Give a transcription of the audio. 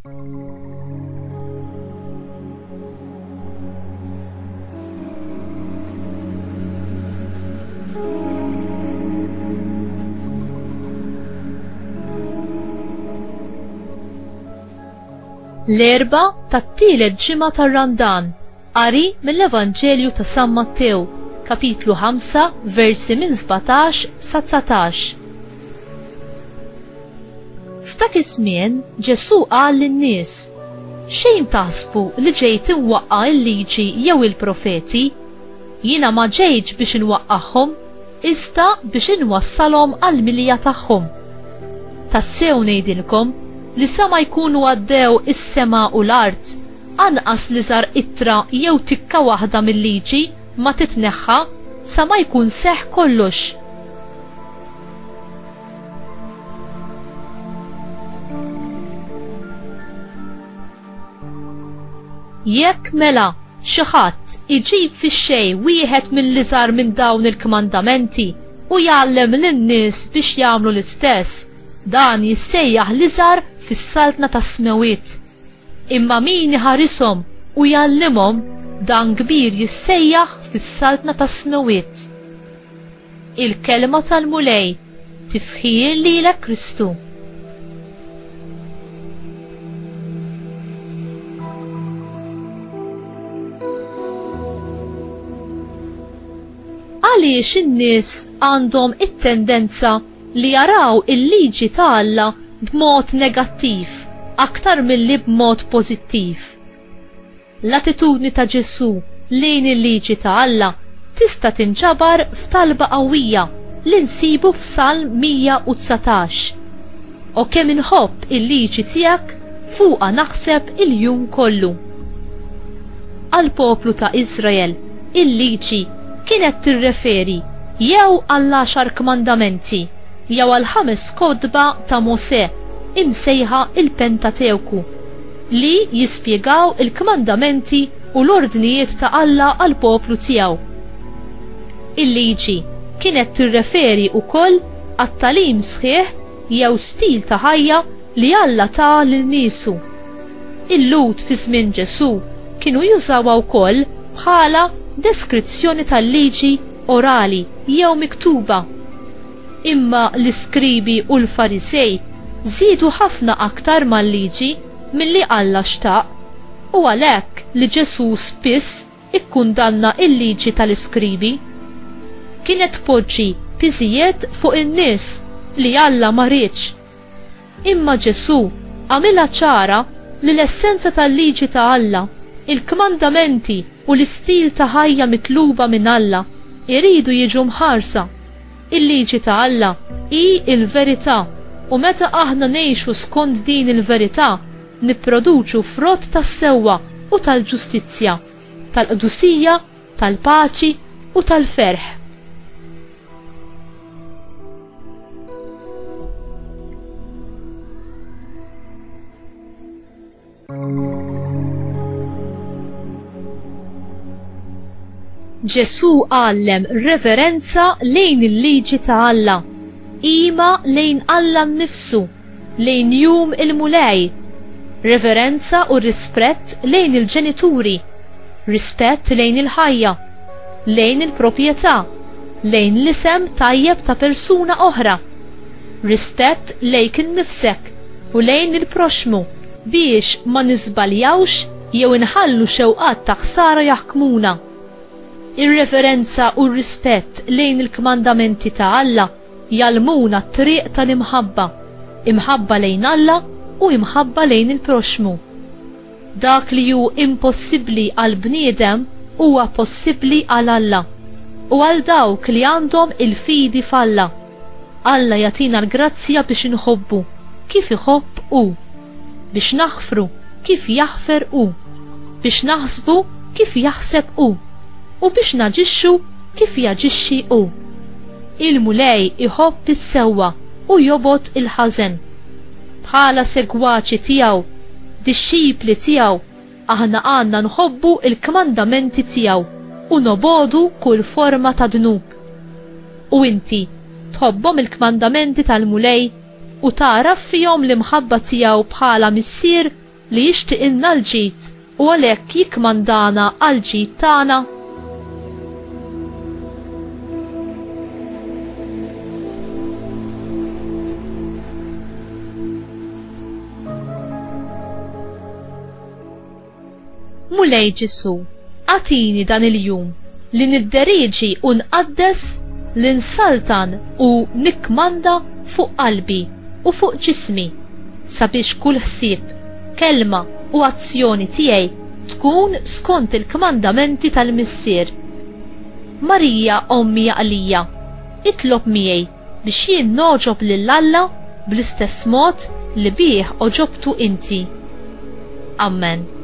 L-erba tat-tielet ġimgħa tar-Randan, qari mill-Evanġelju ta' San Mattew, kapitlu 5, versi minn 17 sa 19. F'dak iż-żmien Ġesu qal lin-nies: xejn taħsbu li ġejt inwaqqa' il-liġi jew il-profeti? Jiena ma ġejtx biex inwaqqagħhom, iżda biex inwassalhom għall-milja tagħhom. Tassew ngħidilkom li sa ma jkunu għaddew is-sema u l-art, anqas li żar ittra jew tikka waħda mill-liġi ma titneħħa sa ma jkun seħħ kollox. Jekk mela xi ħadd iġib fix-xejn wieħed mill-li żar minn dawn il-kmandamenti u jgħallem lin-nies biex jagħmlu l-istess, dan jissejjaħ li żar fis-saltna tas-smewiet. Imma min iħarishom u jgħallimhom, dan kbir jissejjaħ fis-saltna tas-smewiet. Il-kelma tal-mulej tifħir lilek Kristu. Għaliex in-nies għandhom it-tendenza li jaraw il-liġi ta' Alla b'mod negattiv aktar milli b'mod pożittiv. L-attitudni ta' Ġesu lejn il-liġi ta' Alla tista' tinġabar f'talba qawwija li nsibu f'Salm 119. U kemm inħobb il-liġi tiegħek fuqha naħseb il-jum kollu. Għall-poplu ta' Iżrael il-liġi kienet tirreferi jew għall-10 kmandamenti jew għall-5 kodba ta' Mosè imsejħa il-Pentateuku li jispjegaw il-kmandamenti u l-ordnijiet ta' Alla għall-poplu tiegħu. Il-liġi kienet tirreferi wkoll għat-talim sħiħ jew stil ta' ħajja li Alla ta' lil-niesu. Il-Lut fi żmien Ġesu kienu jużawha wkoll bħala deskrizzjoni tal-liġi orali jew miktuba. Imma l-iskribi u l-Farisej żiedu ħafna aktar mal-liġi milli Alla xtaq u għalhekk li Ġesu spiss ikkundanna il-liġi tal-iskribi. Kienet tpoġġi piżijiet fuq in-nies li Alla ma rridx. Imma Ġesu għamilha ċara li l-essenza tal-liġi ta' Alla, il-kmandamenti u l-istil ta' ħajja mitluba minn Alla iridu jiġu mħarsa. Il-liġi ta' Alla hi il-verità u meta aħna ngħixu skont din il-verità nipproduċu frott tas-sewwa u tal-ġustizzja, tal-qdusija, tal-paċi u tal-ferħ. Ġesu għallem reverenza lejn il-liġi ta' Alla, ima lejn Alla nnifsu, lejn jum il-mulej, reverenza u rispett lejn il-ġenituri, rispett lejn il-ħajja, lejn il-proprjetà, lejn l-isem tajjeb ta' persuna oħra, rispett lejn innifsek u lejn il-proxmu biex ma nisbaljawx jew inħallu xewqat ta' ħsara jaħkmuna. Ir-reverenza u r-rispett lejn il-kmandamenti ta' Alla jalmuna t-triq tal-imħabba, imħabba lejn Alla u imħabba lejn il-proxmu. Dak li hu impossibbli għal bniedem huwa possibbli għal Alla u għal dawk li għandhom il-fidi f'Alla. Alla jagħtina l-grazzja biex inħobbu kif iħobb hu, biex naħfru kif jaħfer hu, biex naħsbu kif jaħseb hu u biex naġixxu kif jaġixxi hu. Il-mulej iħobb is-sewwa u jobgħod il-ħażen. Bħala segwaċi tiegħu, dixxipli tiegħu, aħna għandna nħobbu il-kmandamenti tiegħu u nobodu kull forma ta' dnub. U inti tħobbhom il-kmandamenti tal-mulej u tara fihom l-imħabba tiegħu bħala missier li jixtieq ilna l-ġid u għalhekk jikkmandana għall-ġid tagħna? Mulej Ġesu, għatini dan il-jum li nidderiġi u nqaddes, li nsaltan u nikkmanda fuq qalbi u fuq ġismi, sabiex kull ħsieb, kelma u azzjoni tiegħi tkun skont il-kmandamenti tal-Missier. Marija ommi għalija, itlob miegħi biex jien noġob lil Alla bl-istess mod li bih oġobtu inti. Amen.